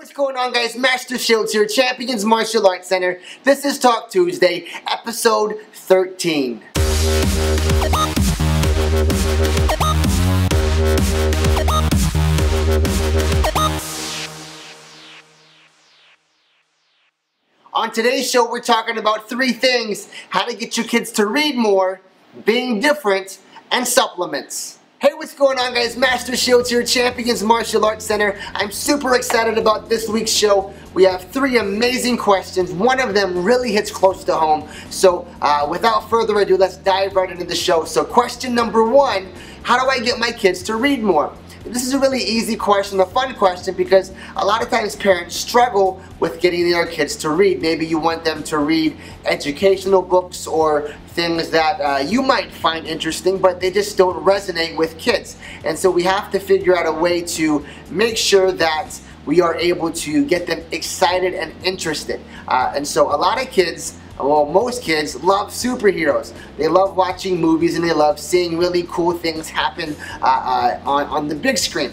What's going on, guys? Master Shields here, Champions Martial Arts Center. This is Talk Tuesday, episode 13. On today's show, we're talking about three things: how to get your kids to read more, being different, and supplements. Hey, what's going on, guys? Master Shields here, Champions Martial Arts Center. I'm super excited about this week's show. We have three amazing questions. One of them really hits close to home. So without further ado, let's dive right into the show. So question number one, how do I get my kids to read more? This is a really easy question, a fun question, because a lot of times parents struggle with getting their kids to read. Maybe you want them to read educational books or things that you might find interesting, but they just don't resonate with kids. And so we have to figure out a way to make sure that we are able to get them excited and interested. And so a lot of kids, well, most kids love superheroes. They love watching movies and they love seeing really cool things happen on the big screen.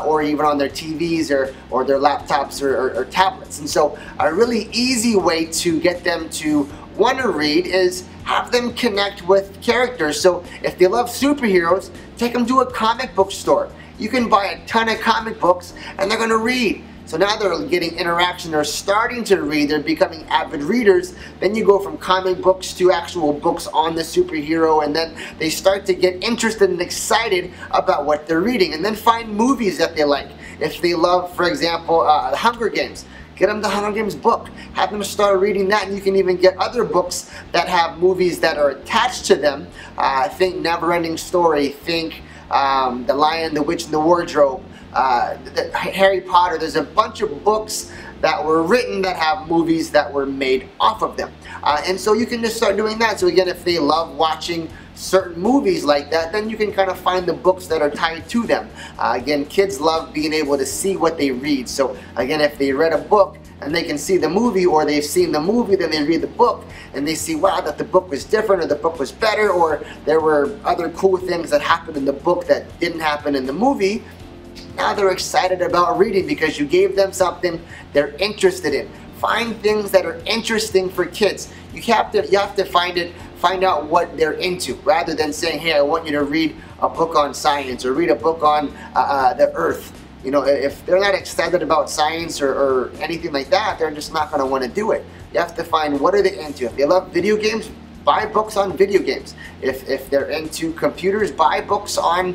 Or even on their TVs or their laptops or tablets. And so a really easy way to get them to want to read is have them connect with characters. So if they love superheroes, take them to a comic book store. You can buy a ton of comic books and they're going to read. So now they're getting interaction, they're starting to read, they're becoming avid readers. Then you go from comic books to actual books on the superhero, and then they start to get interested and excited about what they're reading. And then find movies that they like. If they love, for example, The Hunger Games, get them the Hunger Games book. Have them start reading that, and you can even get other books that have movies that are attached to them. Think Never-Ending Story, think The Lion, the Witch, and the Wardrobe. Harry Potter. There's a bunch of books that were written that have movies that were made off of them. And so you can just start doing that. So again, if they love watching certain movies like that, then you can kind of find the books that are tied to them. Again, kids love being able to see what they read. So again, if they read a book and they can see the movie, or they've seen the movie, then they read the book and they see, wow, that the book was different, or the book was better, or there were other cool things that happened in the book that didn't happen in the movie. Now they're excited about reading because you gave them something they're interested in. Find things that are interesting for kids. You have to find out what they're into, rather than saying, hey, I want you to read a book on science or read a book on the earth. You know, if they're not excited about science or anything like that, they're just not going to want to do it. You have to find what are they into. If they love video games, buy books on video games. If they're into computers, buy books on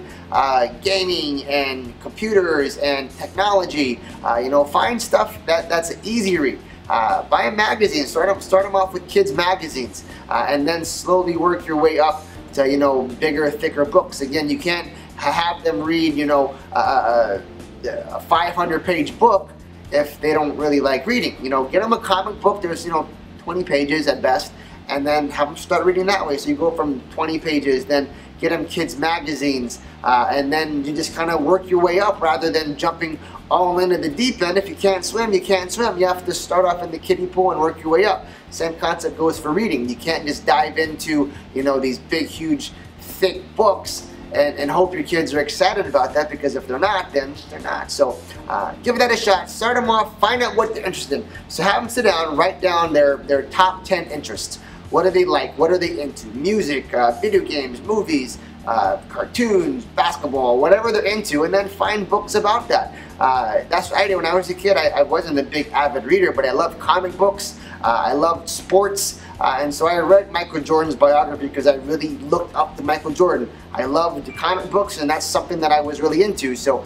gaming and computers and technology. You know, find stuff that's an easy read. Buy a magazine. Start them off with kids and then slowly work your way up to, you know, bigger, thicker books. Again, you can't have them read, you know, a 500-page book if they don't really like reading. You know, get them a comic book. There's, you know, 20 pages at best. And then have them start reading that way. So you go from 20 pages, then get them kids magazines, and then you just kind of work your way up rather than jumping all into the deep end. If you can't swim, you can't swim. You have to start off in the kiddie pool and work your way up. Same concept goes for reading. You can't just dive into, you know, these big, huge, thick books and hope your kids are excited about that, because if they're not, then they're not. So give that a shot. Start them off. Find out what they're interested in. So have them sit down, write down their top 10 interests. What do they like? What are they into? Music, video games, movies, cartoons, basketball, whatever they're into, and then find books about that. That's what I did when I was a kid. I wasn't a big avid reader, but I loved comic books. I loved sports, and so I read Michael Jordan's biography because I really looked up to Michael Jordan. I loved comic books, and that's something that I was really into. So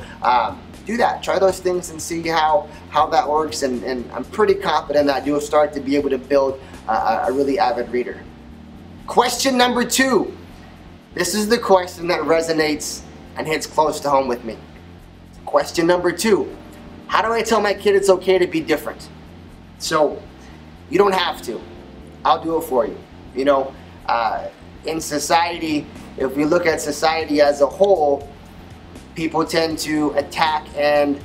do that. Try those things and see how that works, and I'm pretty confident that you'll start to be able to build a really avid reader. Question number two. This is the question that resonates and hits close to home with me. Question number two. How do I tell my kid it's okay to be different? So, you don't have to. I'll do it for you. You know, in society, if we look at society as a whole, people tend to attack and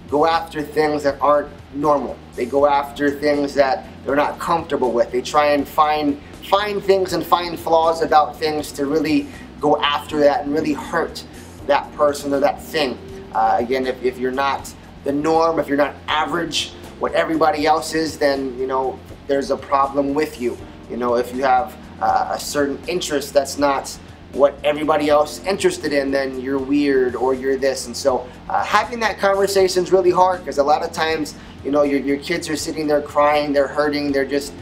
go after things that aren't normal. They go after things that they're not comfortable with. They try and find things and find flaws about things to really go after that and really hurt that person or that thing. Again, if you're not the norm, if you're not average, what everybody else is, then, you know, there's a problem with you. You know, if you have a certain interest that's not what everybody else is interested in, then you're weird or you're this. And so having that conversation is really hard, because a lot of times, you know, your kids are sitting there crying, they're hurting, they're just,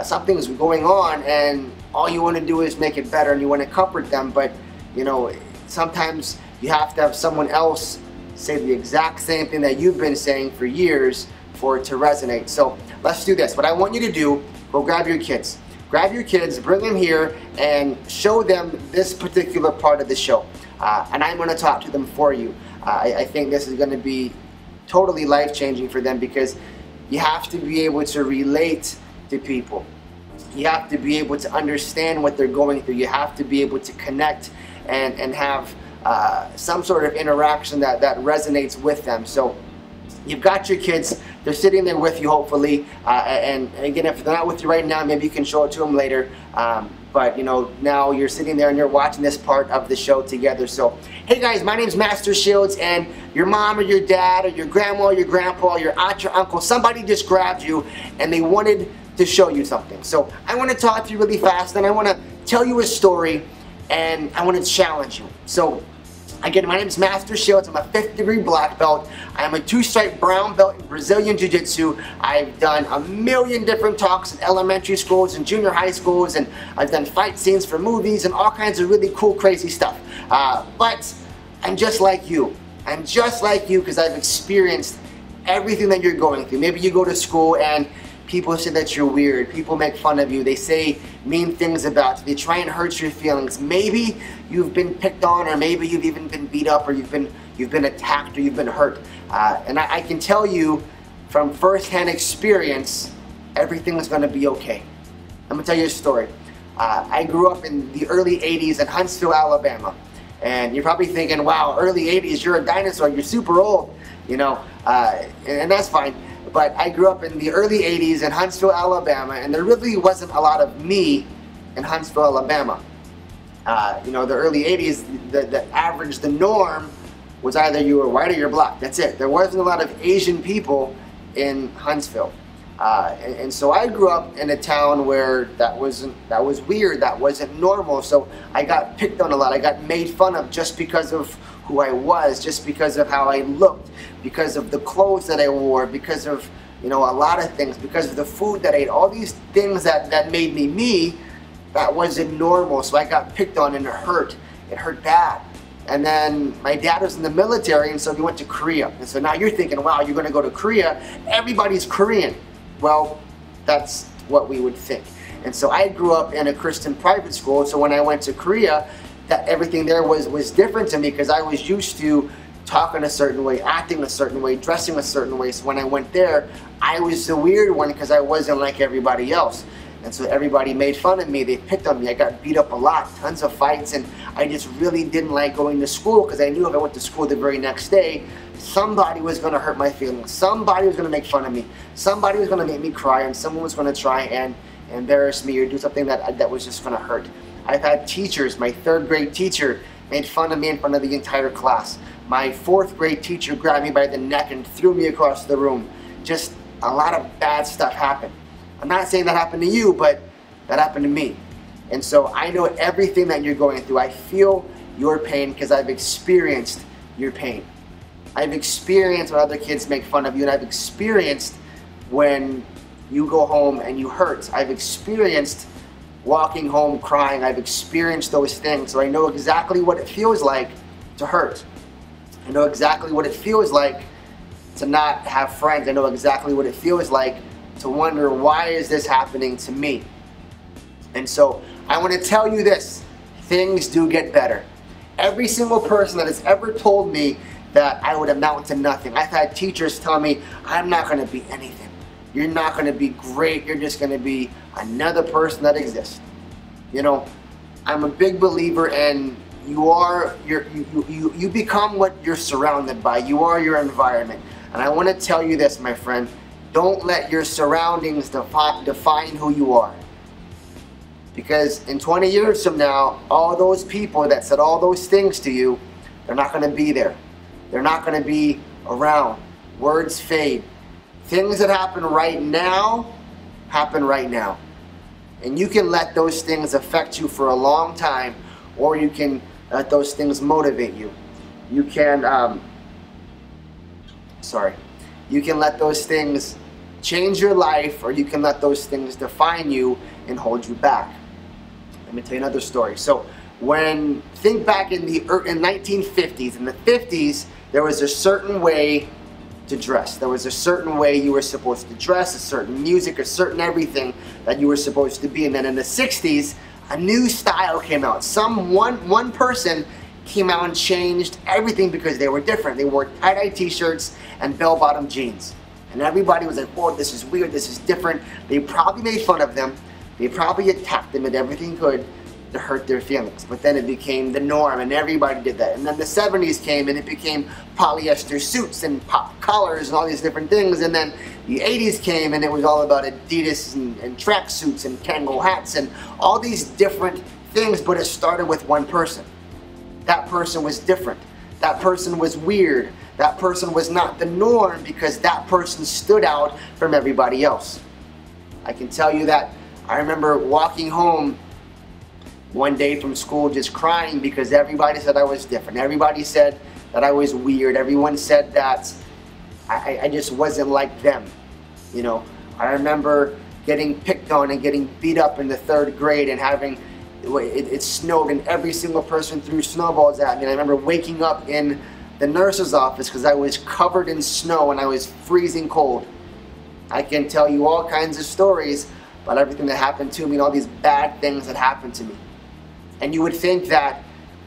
something's going on, and all you want to do is make it better and you want to comfort them. But, you know, sometimes you have to have someone else say the exact same thing that you've been saying for years for it to resonate. So let's do this. What I want you to do, go grab your kids. Grab your kids, bring them here, and show them this particular part of the show. And I'm going to talk to them for you. I think this is going to be totally life-changing for them, because you have to be able to relate to people. You have to be able to understand what they're going through. You have to be able to connect and have some sort of interaction that resonates with them. So you've got your kids, they're sitting there with you hopefully, and again, if they're not with you right now, maybe you can show it to them later. But you know, now you're sitting there and you're watching this part of the show together. So, hey guys, my name's Master Shields, and your mom or your dad or your grandma or your grandpa or your aunt, your uncle, somebody just grabbed you and they wanted to show you something. So I want to talk to you really fast, and I want to tell you a story, and I want to challenge you. So again, my name is Master Shields. I'm a 5th degree black belt. I'm a 2-stripe brown belt in Brazilian Jiu-Jitsu. I've done a million different talks in elementary schools and junior high schools, and I've done fight scenes for movies and all kinds of really cool, crazy stuff. But I'm just like you. I'm just like you because I've experienced everything that you're going through. Maybe you go to school and people say that you're weird. People make fun of you. They say mean things about you. They try and hurt your feelings. Maybe you've been picked on, or maybe you've even been beat up, or you've been attacked, or you've been hurt. And I can tell you from firsthand experience, everything's going to be okay. I'm going to tell you a story. I grew up in the early 80s in Huntsville, Alabama. And you're probably thinking, wow, early 80s, you're a dinosaur, you're super old, you know, and that's fine. But I grew up in the early 80s in Huntsville, Alabama, and there really wasn't a lot of me in Huntsville, Alabama. You know, the early 80s, the average, the norm was either you were white or you're black. That's it. There wasn't a lot of Asian people in Huntsville. And so I grew up in a town where that was weird, that wasn't normal. So I got picked on a lot. I got made fun of just because of who I was, just because of how I looked, because of the clothes that I wore, because of, you know, a lot of things, because of the food that I ate, all these things that made me me, that wasn't normal. So I got picked on, and it hurt bad. And then my dad was in the military, and so we went to Korea. And so now you're thinking, wow, you're gonna go to Korea, everybody's Korean. Well, that's what we would think. And so I grew up in a Christian private school, so when I went to Korea, that everything there was different to me, because I was used to talking a certain way, acting a certain way, dressing a certain way. So when I went there, I was the weird one because I wasn't like everybody else. And so everybody made fun of me, they picked on me, I got beat up a lot, tons of fights, and I just really didn't like going to school, because I knew if I went to school the very next day, somebody was going to hurt my feelings, somebody was going to make fun of me, somebody was going to make me cry, and someone was going to try and embarrass me or do something that was just going to hurt. I've had teachers, my 3rd grade teacher made fun of me in front of the entire class. My 4th grade teacher grabbed me by the neck and threw me across the room. Just a lot of bad stuff happened. I'm not saying that happened to you, but that happened to me. And so I know everything that you're going through. I feel your pain because I've experienced your pain. I've experienced when other kids make fun of you, and I've experienced when you go home and you hurt. I've experienced walking home crying. I've experienced those things, so I know exactly what it feels like to hurt. I know exactly what it feels like to not have friends. I know exactly what it feels like to wonder, why is this happening to me? And so I want to tell you this, things do get better. Every single person that has ever told me that I would amount to nothing. I've had teachers tell me, I'm not going to be anything. You're not going to be great. You're just going to be another person that exists. You know, I'm a big believer in you become what you're surrounded by. You are your environment. And I want to tell you this, my friend, don't let your surroundings define who you are. Because in 20 years from now, all those people that said all those things to you, they're not going to be there. They're not going to be around. Words fade. Things that happen right now, happen right now. And you can let those things affect you for a long time, or you can let those things motivate you. You can, you can let those things change your life, or you can let those things define you and hold you back. Let me tell you another story. So think back in the 1950s. In the 50s, there was a certain way to dress. There was a certain way you were supposed to dress, a certain music, a certain everything that you were supposed to be. And then in the 60s, a new style came out. One person came out and changed everything because they were different. They wore tie-dye t-shirts and bell-bottom jeans. And everybody was like, whoa, this is weird, this is different. They probably made fun of them. They probably attacked them at everything could to hurt their feelings. But then it became the norm and everybody did that. And then the 70s came and it became polyester suits and pop collars and all these different things. And then the 80s came and it was all about Adidas and track suits and Kangol hats and all these different things, but it started with one person. That person was different. That person was weird. That person was not the norm because that person stood out from everybody else. I can tell you that I remember walking home one day from school just crying because everybody said I was different. Everybody said that I was weird. Everyone said that I just wasn't like them. You know, I remember getting picked on and getting beat up in the 3rd grade and having, it snowed and every single person threw snowballs at me. And I remember waking up in the nurse's office because I was covered in snow and I was freezing cold. I can tell you all kinds of stories about everything that happened to me and all these bad things that happened to me. And you would think that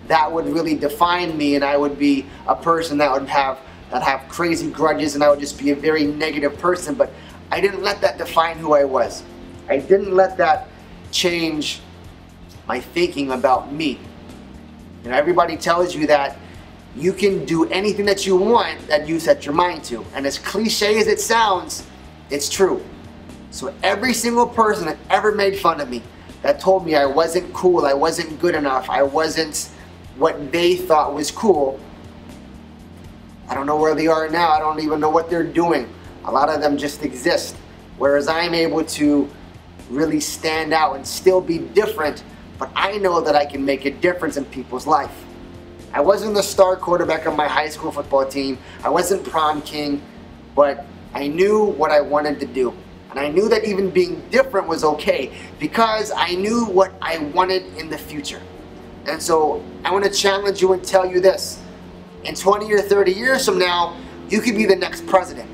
that would really define me and I would be a person that would have crazy grudges and I would just be a very negative person, but I didn't let that define who I was. I didn't let that change my thinking about me. And everybody tells you that you can do anything that you want that you set your mind to. And as cliche as it sounds, it's true. So every single person that ever made fun of me, that told me I wasn't cool, I wasn't good enough, I wasn't what they thought was cool, I don't know where they are now. I don't even know what they're doing. A lot of them just exist. Whereas I'm able to really stand out and still be different, but I know that I can make a difference in people's life. I wasn't the star quarterback on my high school football team. I wasn't prom king, but I knew what I wanted to do. And I knew that even being different was okay because I knew what I wanted in the future. And so I want to challenge you and tell you this. In 20 or 30 years from now, you could be the next president.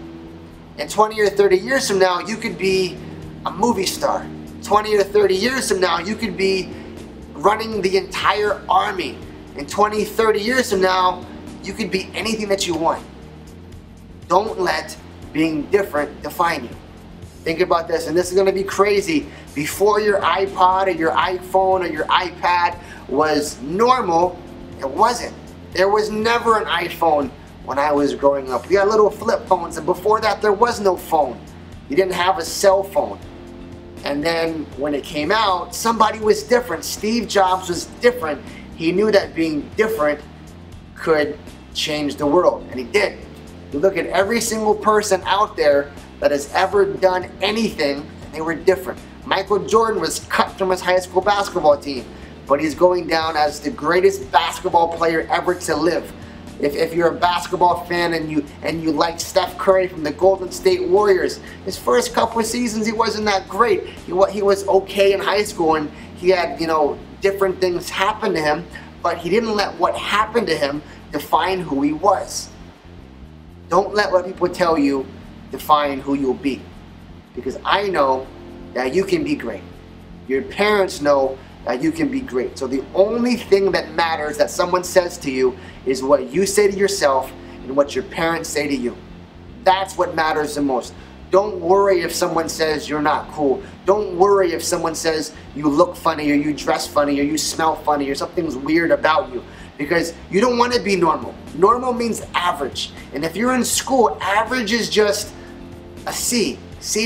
In 20 or 30 years from now, you could be a movie star. 20 or 30 years from now, you could be running the entire army. In 20, 30 years from now, you could be anything that you want. Don't let being different define you. Think about this, and this is going to be crazy. Before your iPod or your iPhone or your iPad was normal, it wasn't. There was never an iPhone when I was growing up. We had little flip phones, and before that there was no phone. You didn't have a cell phone. And then when it came out, somebody was different. Steve Jobs was different. He knew that being different could change the world, and he did. You look at every single person out there that has ever done anything, and they were different. Michael Jordan was cut from his high school basketball team, but he's going down as the greatest basketball player ever to live. If you're a basketball fan and you like Steph Curry from the Golden State Warriors, his first couple of seasons he wasn't that great. He was okay in high school and he had, you know, different things happen to him, but he didn't let what happened to him define who he was. Don't let what people tell you define who you'll be, because I know that you can be great. Your parents know that you can be great. So the only thing that matters that someone says to you is what you say to yourself and what your parents say to you. That's what matters the most. Don't worry if someone says you're not cool. Don't worry if someone says you look funny or you dress funny or you smell funny or something's weird about you, because you don't want to be normal. Normal means average. And if you're in school, average is just a C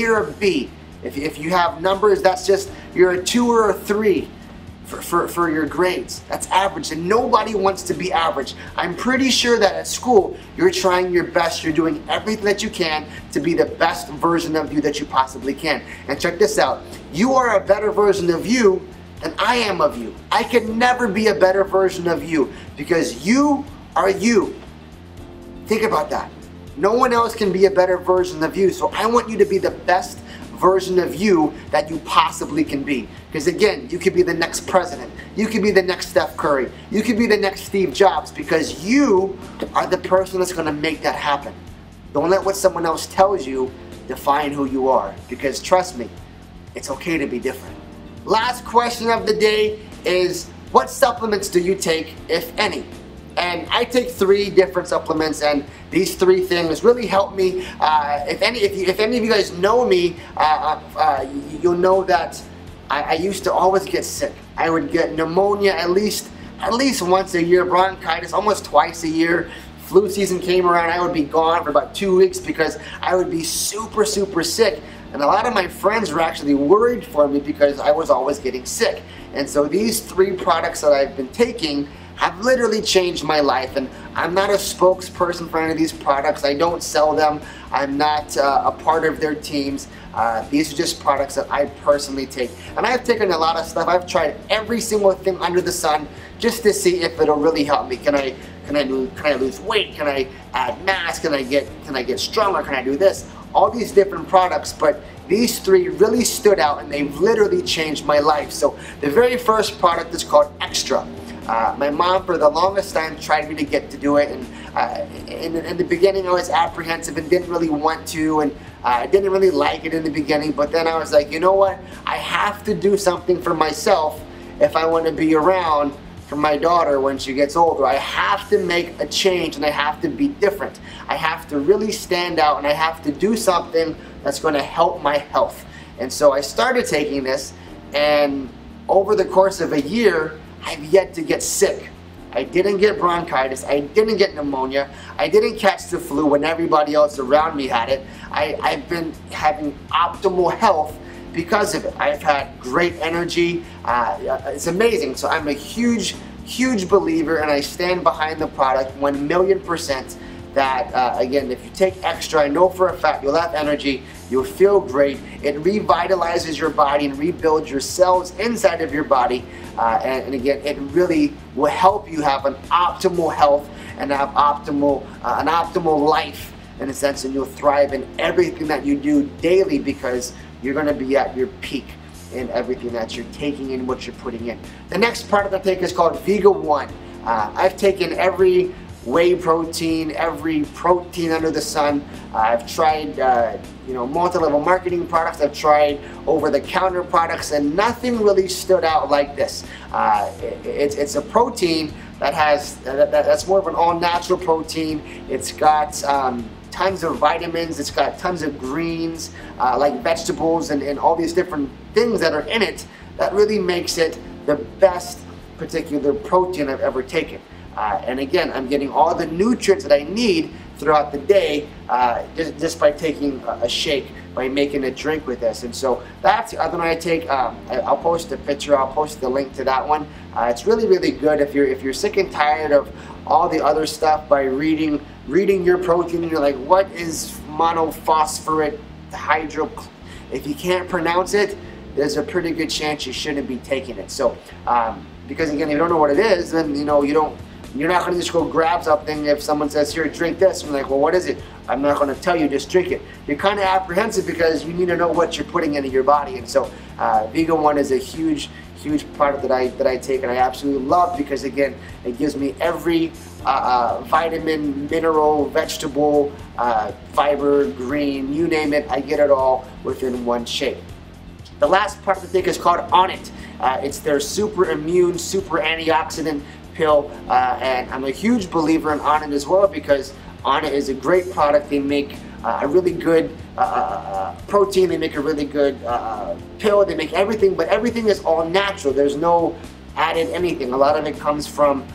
or a B. If you have numbers, that's just, you're a 2 or a 3. for your grades. That's average, and nobody wants to be average. I'm pretty sure that at school, you're trying your best, you're doing everything that you can to be the best version of you that you possibly can. And check this out, you are a better version of you than I am of you. I can never be a better version of you because you are you. Think about that. No one else can be a better version of you, so I want you to be the best version of you that you possibly can be. Because again, you could be the next president, you could be the next Steph Curry, you could be the next Steve Jobs, because you are the person that's going to make that happen. Don't let what someone else tells you define who you are, because trust me, it's okay to be different. Last question of the day is, what supplements do you take, if any? And I take 3 different supplements, and these 3 things really help me. If any of you guys know me, you'll know that I used to always get sick. I would get pneumonia at least once a year, bronchitis almost twice a year. Flu season came around, I would be gone for about 2 weeks because I would be super sick. And a lot of my friends were actually worried for me because I was always getting sick. And so these 3 products that I've been taking have literally changed my life, and I'm not a spokesperson for any of these products. I don't sell them. I'm not a part of their teams. These are just products that I personally take. And I've taken a lot of stuff. I've tried every single thing under the sun just to see if it'll really help me. Can I lose weight? Can I add mass? Can I get stronger? Can I do this? All these different products, but these 3 really stood out, and they've literally changed my life. So the very first product is called Extra. My mom, for the longest time, tried me to get to do it, and in the beginning I was apprehensive and didn't really want to, and I didn't really like it in the beginning, but then I was like, you know what, I have to do something for myself if I want to be around for my daughter when she gets older. I have to make a change, and I have to be different. I have to really stand out, and I have to do something that's going to help my health. And so I started taking this, and over the course of a year, I've yet to get sick. I didn't get bronchitis, I didn't get pneumonia, I didn't catch the flu when everybody else around me had it. I've been having optimal health because of it. I've had great energy, it's amazing. So I'm a huge believer, and I stand behind the product 1,000,000%. That again, if you take Extra, I know for a fact you'll have energy, you'll feel great, it revitalizes your body and rebuilds your cells inside of your body, and again, it really will help you have an optimal health and have an optimal life in a sense, and you'll thrive in everything that you do daily because you're going to be at your peak in everything that you're taking in, what you're putting in. The next product I take is called Vega One. I've taken every whey protein, every protein under the sun. I've tried multi-level marketing products. I've tried over-the-counter products, and nothing really stood out like this. It's a protein that's more of an all-natural protein. It's got tons of vitamins, it's got tons of greens, like vegetables, and all these different things that are in it that really makes it the best particular protein I've ever taken. And again, I'm getting all the nutrients that I need throughout the day just by taking a shake, by making a drink with this. And so that's the other one I take. I'll post a picture, I'll post the link to that one. It's really good if you're sick and tired of all the other stuff. By reading your protein, you're like, what is monophosphorate hydro? If you can't pronounce it, there's a pretty good chance you shouldn't be taking it. So because again, if you don't know what it is, then you're not going to just go grab something. If someone says, here, drink this, and you're like, well, what is it? I'm not going to tell you, just drink it. You're kind of apprehensive because you need to know what you're putting into your body. And so Vega One is a huge product that I take, and I absolutely love, because again, it gives me every vitamin, mineral, vegetable, fiber, green, you name it, I get it all within one shake. The last product I think is called On It. It's their super immune, super antioxidant pill, and I'm a huge believer in On It as well, because On It is a great product. They make a really good protein, they make a really good pill, they make everything, but everything is all natural. There's no added anything. A lot of it comes from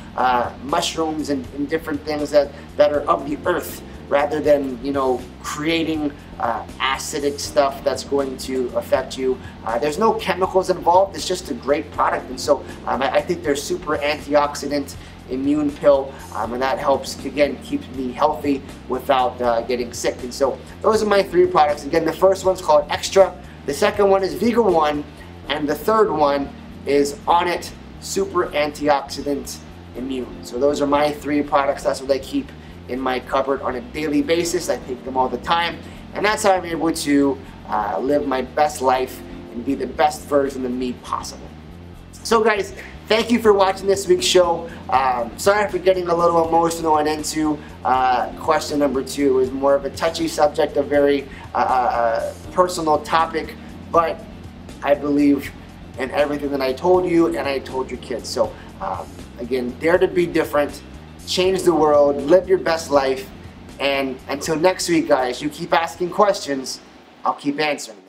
mushrooms and different things that are of the earth. rather than, you know, creating acidic stuff that's going to affect you. There's no chemicals involved, it's just a great product. And so I think they're super antioxidant immune pill, and that helps, again, keep me healthy without getting sick. And so those are my 3 products. Again, the first one's called Extra, the second one is Vega One, and the third one is On It Super Antioxidant Immune. So those are my 3 products. That's what I keep in my cupboard on a daily basis. I take them all the time, and that's how I'm able to live my best life and be the best version of me possible. So guys, thank you for watching this week's show. Sorry for getting a little emotional and into question number 2. It was more of a touchy subject, a very personal topic, but I believe in everything that I told you and I told your kids. So again, dare to be different, change the world, live your best life, and until next week guys, you keep asking questions, I'll keep answering.